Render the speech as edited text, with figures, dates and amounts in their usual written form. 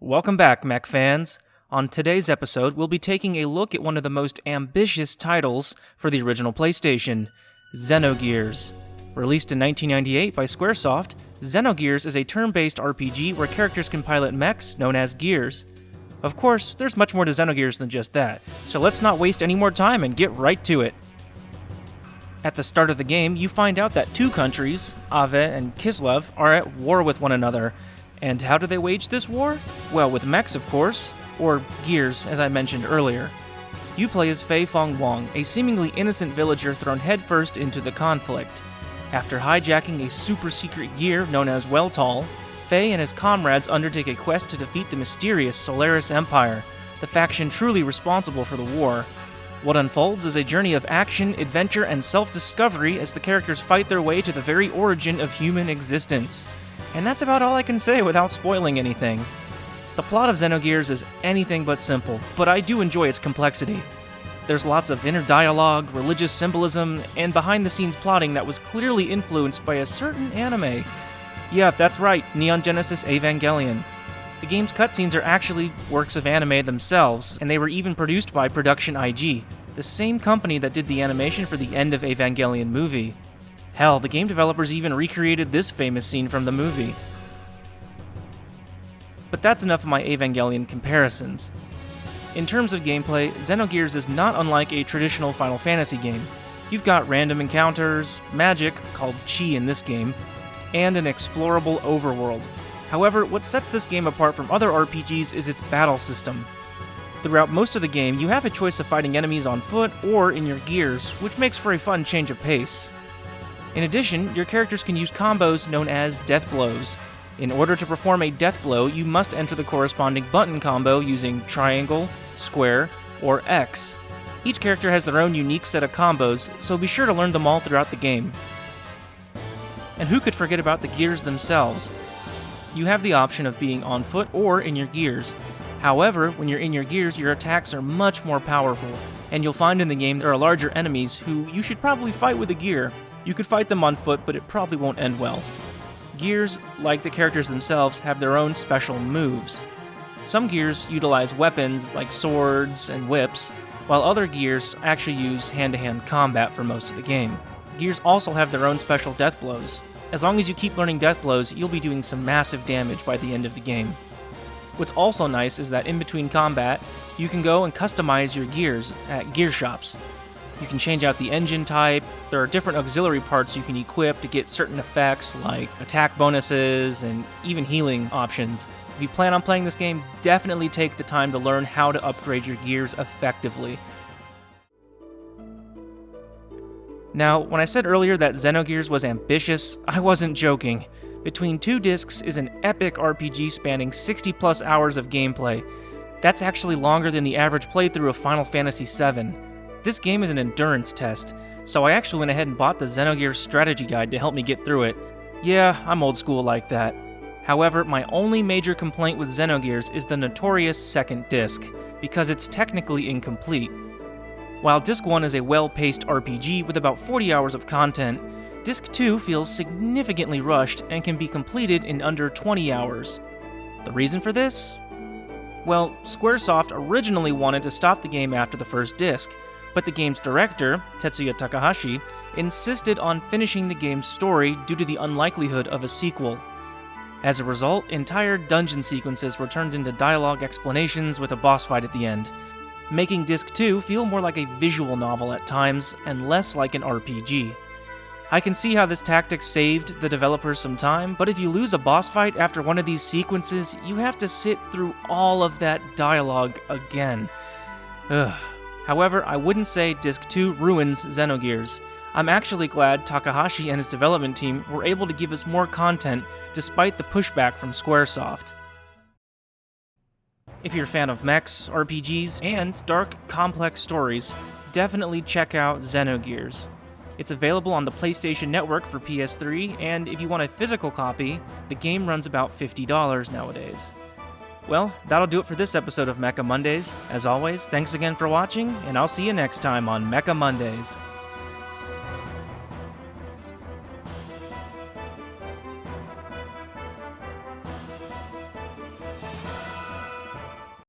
Welcome back, mech fans. On today's episode, we'll be taking a look at one of the most ambitious titles for the original PlayStation, Xenogears. Released in 1998 by Squaresoft, Xenogears is a turn-based RPG where characters can pilot mechs known as gears. Of course, there's much more to Xenogears than just that, so let's not waste any more time and get right to it. At the start of the game, you find out that two countries, Ave and Kislev, are at war with one another. And how do they wage this war? Well, with mechs, of course, or gears, as I mentioned earlier. You play as Fei Fong Wong, a seemingly innocent villager thrown headfirst into the conflict. After hijacking a super-secret gear known as Weltall, Fei and his comrades undertake a quest to defeat the mysterious Solaris Empire, the faction truly responsible for the war. What unfolds is a journey of action, adventure, and self-discovery as the characters fight their way to the very origin of human existence. And that's about all I can say without spoiling anything. The plot of Xenogears is anything but simple, but I do enjoy its complexity. There's lots of inner dialogue, religious symbolism, and behind-the-scenes plotting that was clearly influenced by a certain anime. Yeah, that's right, Neon Genesis Evangelion. The game's cutscenes are actually works of anime themselves, and they were even produced by Production IG, the same company that did the animation for the End of Evangelion movie. Hell, the game developers even recreated this famous scene from the movie. But that's enough of my Evangelion comparisons. In terms of gameplay, Xenogears is not unlike a traditional Final Fantasy game. You've got random encounters, magic, called chi in this game, and an explorable overworld. However, what sets this game apart from other RPGs is its battle system. Throughout most of the game, you have a choice of fighting enemies on foot or in your gears, which makes for a fun change of pace. In addition, your characters can use combos known as death blows. In order to perform a death blow, you must enter the corresponding button combo using triangle, square, or X. Each character has their own unique set of combos, so be sure to learn them all throughout the game. And who could forget about the gears themselves? You have the option of being on foot or in your gears. However, when you're in your gears, your attacks are much more powerful, and you'll find in the game there are larger enemies who you should probably fight with a gear. You could fight them on foot, but it probably won't end well. Gears, like the characters themselves, have their own special moves. Some gears utilize weapons like swords and whips, while other gears actually use hand-to-hand combat for most of the game. Gears also have their own special death blows. As long as you keep learning death blows, you'll be doing some massive damage by the end of the game. What's also nice is that in between combat, you can go and customize your gears at gear shops. You can change out the engine type. There are different auxiliary parts you can equip to get certain effects like attack bonuses and even healing options. If you plan on playing this game, definitely take the time to learn how to upgrade your gears effectively. Now, when I said earlier that Xenogears was ambitious, I wasn't joking. Between two discs is an epic RPG spanning 60 plus hours of gameplay. That's actually longer than the average playthrough of Final Fantasy VII. This game is an endurance test, so I actually went ahead and bought the Xenogears strategy guide to help me get through it. Yeah, I'm old school like that. However, my only major complaint with Xenogears is the notorious second disc, because it's technically incomplete. While Disc 1 is a well-paced RPG with about 40 hours of content, Disc 2 feels significantly rushed and can be completed in under 20 hours. The reason for this? Well, Squaresoft originally wanted to stop the game after the first disc, but the game's director, Tetsuya Takahashi, insisted on finishing the game's story due to the unlikelihood of a sequel. As a result, entire dungeon sequences were turned into dialogue explanations with a boss fight at the end, making Disc 2 feel more like a visual novel at times and less like an RPG. I can see how this tactic saved the developers some time, but if you lose a boss fight after one of these sequences, you have to sit through all of that dialogue again. Ugh. However, I wouldn't say Disc 2 ruins Xenogears. I'm actually glad Takahashi and his development team were able to give us more content despite the pushback from Squaresoft. If you're a fan of mechs, RPGs, and dark, complex stories, definitely check out Xenogears. It's available on the PlayStation Network for PS3, and if you want a physical copy, the game runs about $50 nowadays. Well, that'll do it for this episode of Mecha Mondays. As always, thanks again for watching, and I'll see you next time on Mecha Mondays.